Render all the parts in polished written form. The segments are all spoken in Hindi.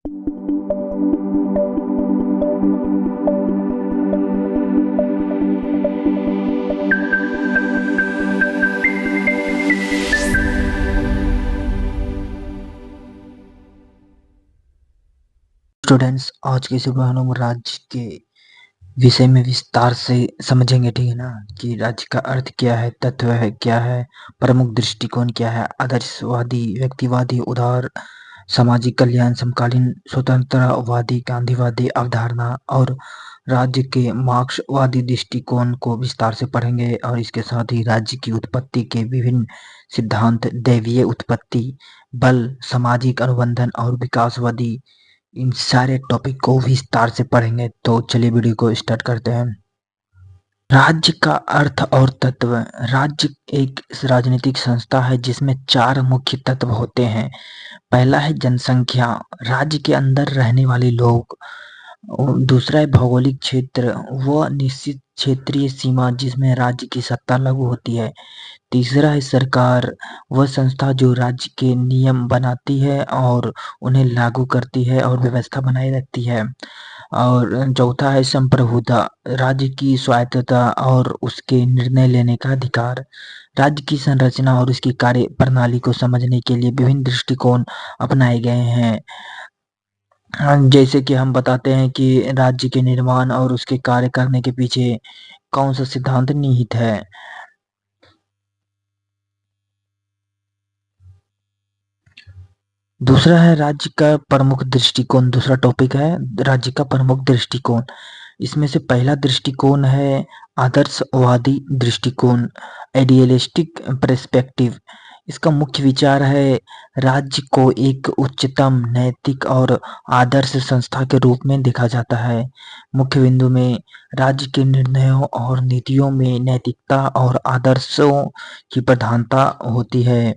स्टूडेंट्स, आज के सुबह हम राज्य के विषय में विस्तार से समझेंगे, ठीक है ना? कि राज्य का अर्थ क्या है, तत्व है क्या है, प्रमुख दृष्टिकोण क्या है, आदर्शवादी, व्यक्तिवादी, उदार, सामाजिक कल्याण, समकालीन स्वतंत्रवादी, गांधीवादी अवधारणा और राज्य के मार्क्सवादी दृष्टिकोण को विस्तार से पढ़ेंगे। और इसके साथ ही राज्य की उत्पत्ति के विभिन्न सिद्धांत, दैवीय उत्पत्ति, बल, सामाजिक अनुबंधन और विकासवादी, इन सारे टॉपिक को विस्तार से पढ़ेंगे। तो चलिए वीडियो को स्टार्ट करते हैं। राज्य का अर्थ और तत्व। राज्य एक राजनीतिक संस्था है जिसमें 4 मुख्य तत्व होते हैं। पहला है जनसंख्या, राज्य के अंदर रहने वाले लोग। दूसरा है भौगोलिक क्षेत्र, वह निश्चित क्षेत्रीय सीमा जिसमें राज्य की सत्ता लागू होती है। तीसरा है सरकार, वह संस्था जो राज्य के नियम बनाती है और उन्हें लागू करती है और व्यवस्था बनाए रखती है। और चौथा है संप्रभुता, राज्य की स्वायत्तता और उसके निर्णय लेने का अधिकार। राज्य की संरचना और उसकी कार्य प्रणाली को समझने के लिए विभिन्न दृष्टिकोण अपनाए गए हैं। जैसे कि हम बताते हैं कि राज्य के निर्माण और उसके कार्य करने के पीछे कौन सा सिद्धांत निहित है। दूसरा है राज्य का प्रमुख दृष्टिकोण। दूसरा टॉपिक है राज्य का प्रमुख दृष्टिकोण। इसमें से पहला दृष्टिकोण है आदर्शवादी दृष्टिकोण, आइडियलिस्टिक पर्सपेक्टिव। इसका मुख्य विचार है राज्य को एक उच्चतम नैतिक और आदर्श संस्था के रूप में देखा जाता है। मुख्य बिंदु में राज्य के निर्णयों और नीतियों में नैतिकता और आदर्शों की प्रधानता होती है।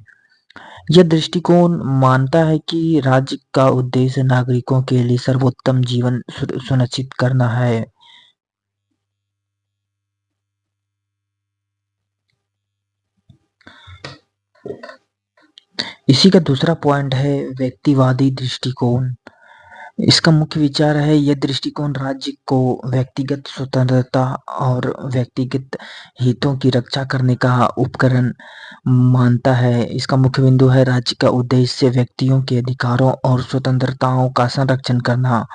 यह दृष्टिकोण मानता है कि राज्य का उद्देश्य नागरिकों के लिए सर्वोत्तम जीवन सुनिश्चित करना है। इसी का दूसरा पॉइंट है व्यक्तिवादी दृष्टिकोण। इसका मुख्य विचार है यह दृष्टिकोण राज्य को व्यक्तिगत स्वतंत्रता और व्यक्तिगत हितों की रक्षा करने का उपकरण मानता है। इसका मुख्य बिंदु है राज्य का उद्देश्य व्यक्तियों के अधिकारों और स्वतंत्रताओं का संरक्षण करना।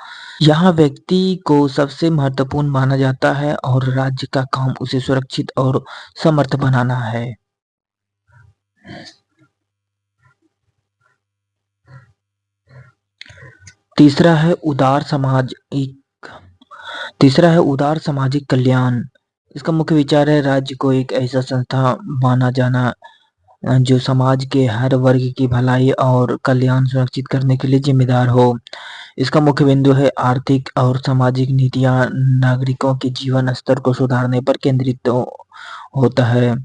यहाँ व्यक्ति को सबसे महत्वपूर्ण माना जाता है और राज्य का काम उसे सुरक्षित और समर्थ बनाना है। तीसरा है उदार सामाजिक कल्याण। इसका मुख्य विचार है राज्य को एक ऐसा संस्था माना जाना जो समाज के हर वर्ग की भलाई और कल्याण सुनिश्चित करने के लिए जिम्मेदार हो। इसका मुख्य बिंदु है आर्थिक और सामाजिक नीतियां नागरिकों के जीवन स्तर को सुधारने पर केंद्रित होता है।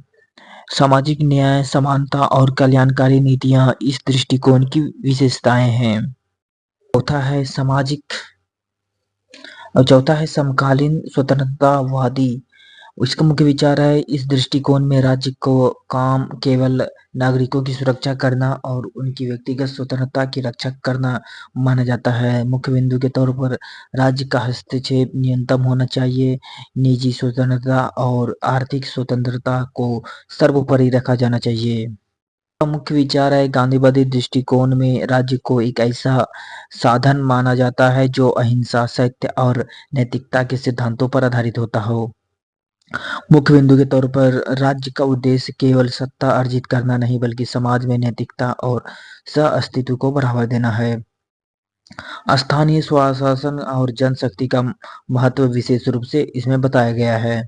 सामाजिक न्याय, समानता और कल्याणकारी नीतियां इस दृष्टिकोण की विशेषताएं हैं। चौथा है समकालीन स्वतंत्रतावादी। इसका मुख्य विचार है इस दृष्टिकोण में राज्य को काम केवल नागरिकों की सुरक्षा करना और उनकी व्यक्तिगत स्वतंत्रता की रक्षा करना माना जाता है। मुख्य बिंदु के तौर पर राज्य का हस्तक्षेप न्यूनतम होना चाहिए, निजी स्वतंत्रता और आर्थिक स्वतंत्रता को सर्वोपरि रखा जाना चाहिए। का मुख्य विचार है गांधीवादी दृष्टिकोण में राज्य को एक ऐसा साधन माना जाता है जो अहिंसा, सत्य और नैतिकता के सिद्धांतों पर आधारित होता हो। मुख्य बिंदु के तौर पर राज्य का उद्देश्य केवल सत्ता अर्जित करना नहीं बल्कि समाज में नैतिकता और सह अस्तित्व को बढ़ावा देना है। स्थानीय स्वशासन और जनशक्ति का महत्व विशेष रूप से इसमें बताया गया है।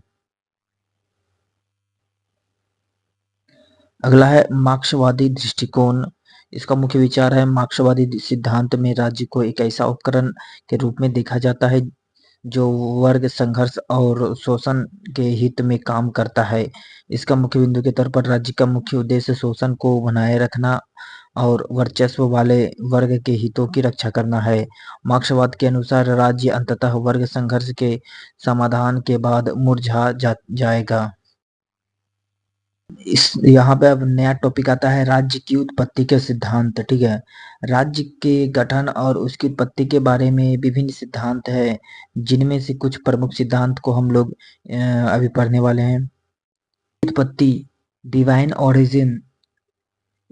अगला है मार्क्सवादी दृष्टिकोण। इसका मुख्य विचार है मार्क्सवादी सिद्धांत में राज्य को एक ऐसा उपकरण के रूप में देखा जाता है जो वर्ग संघर्ष और शोषण के हित में काम करता है। इसका मुख्य बिंदु के तौर पर राज्य का मुख्य उद्देश्य शोषण को बनाए रखना और वर्चस्व वाले वर्ग के हितों की रक्षा करना है। मार्क्सवाद के अनुसार राज्य अंततः वर्ग संघर्ष के समाधान के बाद मुरझा जाएगा। इस यहाँ पे अब नया टॉपिक आता है राज्य की उत्पत्ति के सिद्धांत, ठीक है। राज्य के गठन और उसकी उत्पत्ति के बारे में विभिन्न सिद्धांत है, जिनमें से कुछ प्रमुख सिद्धांत को हम लोग अभी पढ़ने वाले हैं। उत्पत्ति, डिवाइन ओरिजिन,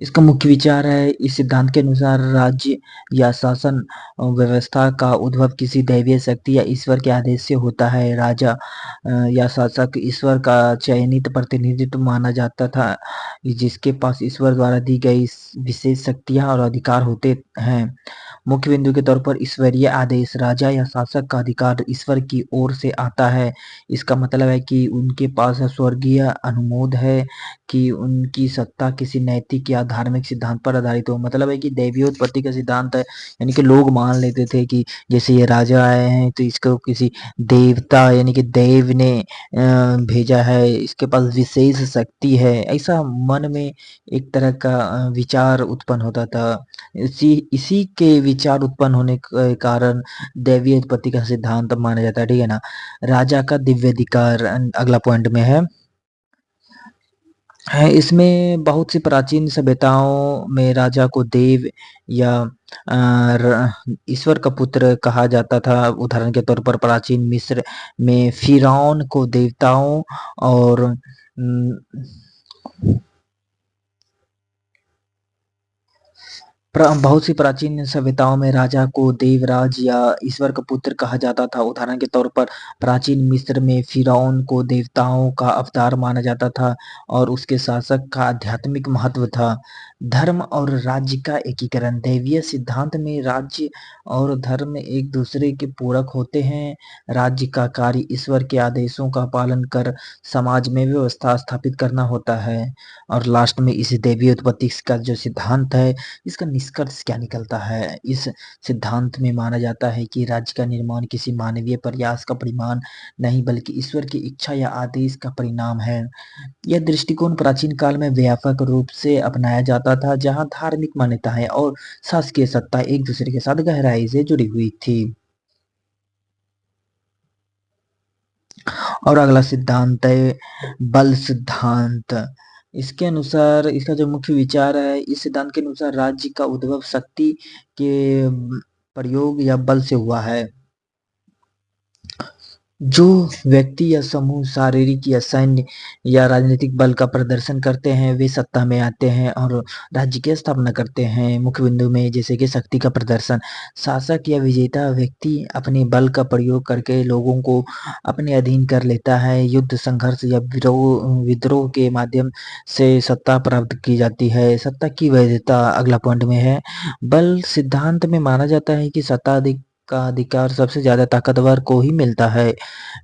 इसका मुख्य विचार है इस सिद्धांत के अनुसार राज्य या शासन व्यवस्था का उद्भव किसी दैवीय शक्ति या ईश्वर के आदेश से होता है। राजा या शासक ईश्वर का चयनित प्रतिनिधित्व माना जाता था, जिसके पास ईश्वर द्वारा दी गई विशेष शक्तियां और अधिकार होते हैं। मुख्य बिंदु के तौर पर ईश्वरीय आदेश, राजा या शासक का अधिकार ईश्वर की ओर से आता है। इसका मतलब है कि उनके पास स्वर्गीय अनुमोद है कि उनकी सत्ता किसी नैतिक या धार्मिक सिद्धांत पर आधारित हो। मतलब है कि दैवीय उत्पत्ति का सिद्धांत है, यानी कि लोग मान लेते थे कि जैसे ये राजा आए हैं तो इसको किसी देवता यानी कि देव ने भेजा है, इसके पास विशेष शक्ति है, ऐसा मन में एक तरह का विचार उत्पन्न होता था। इसी के विचार उत्पन्न होने के कारण दैवीय उत्पत्ति का सिद्धांत माना जाता है, ठीक है ना। राजा का दिव्याधिकार अगला पॉइंट में है। इसमें बहुत सी प्राचीन सभ्यताओं में राजा को देव या ईश्वर का पुत्र कहा जाता था। उदाहरण के तौर पर प्राचीन मिस्र में फिरौन को देवताओं और बहुत सी प्राचीन सभ्यताओं में राजा को देवराज या ईश्वर का पुत्र कहा जाता था। उदाहरण के तौर पर प्राचीन मिस्र में फिरौन को देवताओं का अवतार माना जाता था और उसके शासक का आध्यात्मिक महत्व था। धर्म और राज्य का एकीकरण, दैवीय सिद्धांत में राज्य और धर्म एक दूसरे के पूरक होते हैं। राज्य का कार्य ईश्वर के आदेशों का पालन कर समाज में व्यवस्था स्थापित करना होता है। और लास्ट में इस दैवीय उत्पत्ति का जो सिद्धांत है, इसका निष्कर्ष क्या निकलता है? इस सिद्धांत में माना जाता है कि राज्य का निर्माण किसी मानवीय प्रयास का परिणाम नहीं बल्कि ईश्वर की इच्छा या आदेश का परिणाम है। यह दृष्टिकोण प्राचीन काल में व्यापक रूप से अपनाया जाता था, जहां धार्मिक मान्यताएं और शासकीय सत्ता एक दूसरे के साथ गहराई से जुड़ी हुई थी। और अगला सिद्धांत है बल सिद्धांत। इसके अनुसार इसका जो मुख्य विचार है, इस सिद्धांत के अनुसार राज्य का उद्भव शक्ति के प्रयोग या बल से हुआ है। जो व्यक्ति या समूह शारीरिक या सैन्य या राजनीतिक बल का प्रदर्शन करते हैं, वे सत्ता में आते हैं और राज्य की स्थापना करते हैं। मुख्य बिंदु में जैसे कि शक्ति का प्रदर्शन, शासक या विजेता व्यक्ति अपने बल का प्रयोग करके लोगों को अपने अधीन कर लेता है। युद्ध, संघर्ष या विद्रोह के माध्यम से सत्ता प्राप्त की जाती है। सत्ता की वैधता अगला पॉइंट में है। बल सिद्धांत में माना जाता है कि सत्ता का अधिकार सबसे ज्यादा ताकतवर को ही मिलता है।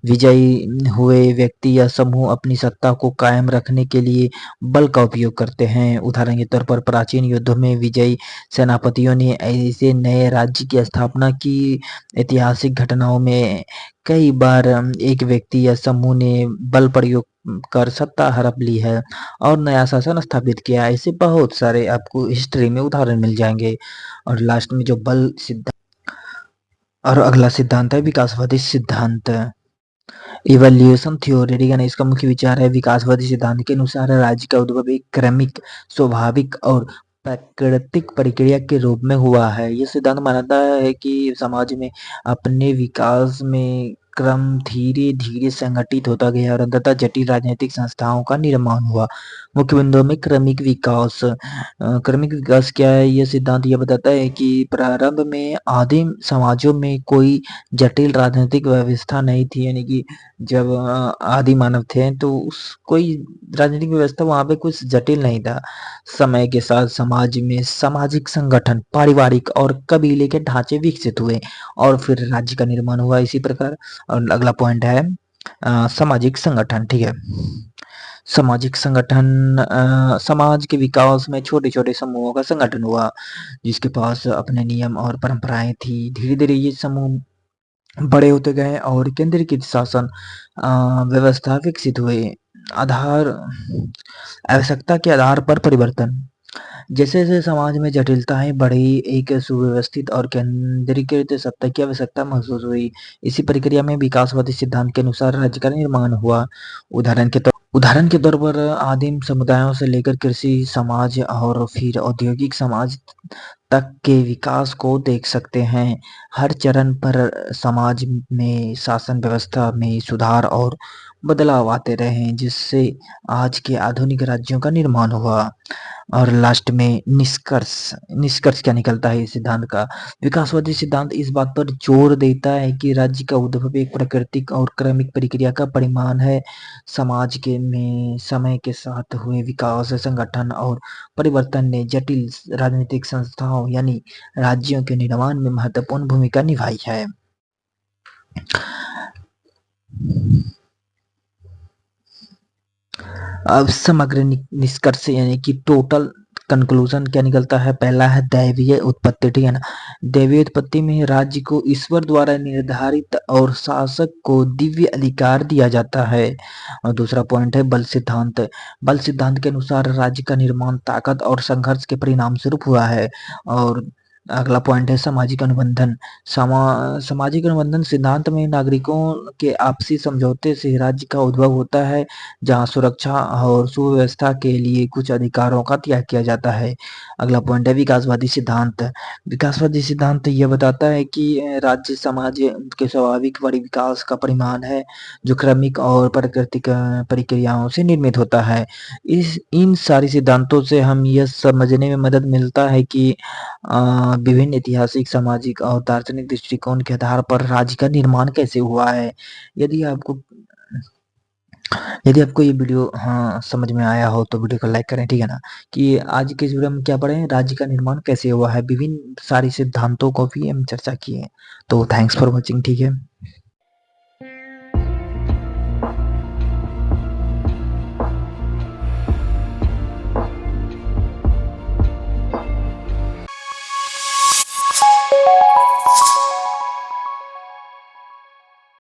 विजयी हुए व्यक्ति या समूह अपनी सत्ता को कायम रखने के लिए बल का उपयोग करते हैं। उदाहरण के तौर पर प्राचीन युद्धों में विजयी सेनापतियों ने ऐसे नए राज्य की स्थापना की। ऐतिहासिक घटनाओं में कई बार एक व्यक्ति या समूह ने बल प्रयोग कर सत्ता हड़प ली है और नया शासन स्थापित किया। ऐसे बहुत सारे आपको हिस्ट्री में उदाहरण मिल जाएंगे। और लास्ट में जो बल सिद्धांत और अगला सिद्धांत है विकासवादी सिद्धांत, इवोल्यूशन थ्योरी, ठीक है ना। इसका मुख्य विचार है विकासवादी सिद्धांत के अनुसार राज्य का उद्भव एक क्रमिक, स्वाभाविक और प्राकृतिक प्रक्रिया के रूप में हुआ है। यह सिद्धांत मानता है कि समाज में अपने विकास में क्रम धीरे धीरे संगठित होता गया और अंततः जटिल राजनीतिक संस्थाओं का निर्माण हुआ। मुख्य बिंदुओं में क्रमिक विकास। क्रमिक विकास क्या है? यह सिद्धांत यह बताता है कि प्रारंभ में आदिम समाजों में कोई जटिल राजनीतिक व्यवस्था नहीं थी, यानी कि जब आदि मानव थे तो उस कोई राजनीतिक व्यवस्था वहां पे कुछ जटिल नहीं था। समय के साथ समाज में सामाजिक संगठन, पारिवारिक और कबीले के ढांचे विकसित हुए और फिर राज्य का निर्माण हुआ इसी प्रकार। और अगला पॉइंट है सामाजिक संगठन, ठीक है। सामाजिक संगठन, समाज के विकास में छोटे छोटे समूहों का संगठन हुआ, जिसके पास अपने नियम और परंपराएं थी। धीरे धीरे ये समूह बड़े होते गए और केंद्रीकृत शासन व्यवस्था विकसित हुए। आधार आवश्यकता के आधार पर परिवर्तन, जैसे-जैसे समाज में जटिलताएँ बढ़ी, एक सुव्यवस्थित और केंद्रीकृत सत्ता की आवश्यकता महसूस हुई। इसी प्रक्रिया में विकासवादी सिद्धांत के अनुसार राज्य का निर्माण हुआ। उदाहरण के तौर पर आदिम समुदायों से लेकर कृषि समाज और फिर औद्योगिक समाज तक के विकास को देख सकते हैं। हर चरण पर समाज में शासन व्यवस्था में सुधार और बदलाव आते रहे हैं, जिससे आज के आधुनिक राज्यों का निर्माण हुआ। और लास्ट में निष्कर्ष निष्कर्ष क्या निकलता है इस सिद्धांत का? विकासवादी सिद्धांत इस बात पर जोर देता है कि राज्य का उद्भव एक प्राकृतिक और क्रमिक प्रक्रिया का परिणाम है। समाज के में समय के साथ हुए विकास, संगठन और परिवर्तन ने जटिल राजनीतिक संस्थाओं यानी राज्यों के निर्माण में महत्वपूर्ण भूमिका निभाई है। अब समग्र निष्कर्ष यानी कि टोटल कंक्लूजन क्या निकलता है? पहला है दैवीय उत्पत्ति, ठीक है ना? दैवीय उत्पत्ति में राज्य को ईश्वर द्वारा निर्धारित और शासक को दिव्य अधिकार दिया जाता है। और दूसरा पॉइंट है बल सिद्धांत। बल सिद्धांत के अनुसार राज्य का निर्माण ताकत और संघर्ष के परिणाम स्वरूप हुआ है। और अगला पॉइंट है सामाजिक अनुबंधन। सामाजिक अनुबंधन सिद्धांत में नागरिकों के आपसी समझौते से राज्य का उद्भव होता है, जहाँ सुरक्षा और सुव्यवस्था के लिए कुछ अधिकारों का त्याग किया जाता है। अगला पॉइंट है विकासवादी सिद्धांत। विकासवादी सिद्धांत यह बताता है कि राज्य समाज के स्वाभाविक विकास का परिणाम है, जो क्रमिक और प्राकृतिक प्रक्रियाओं से निर्मित होता है। इन सारी सिद्धांतों से हम यह समझने में मदद मिलता है कि विभिन्न ऐतिहासिक, सामाजिक और दार्शनिक दृष्टिकोण के आधार पर राज्य का निर्माण कैसे हुआ है। यदि आपको यदि आपको ये वीडियो समझ में आया हो तो वीडियो को लाइक करें, ठीक है ना? कि आज के इस वीडियो में क्या पढ़े हैं, राज्य का निर्माण कैसे हुआ है, विभिन्न सारी सिद्धांतों को भी हम चर्चा किए हैं। तो थैंक्स फॉर वॉचिंग, ठीक है?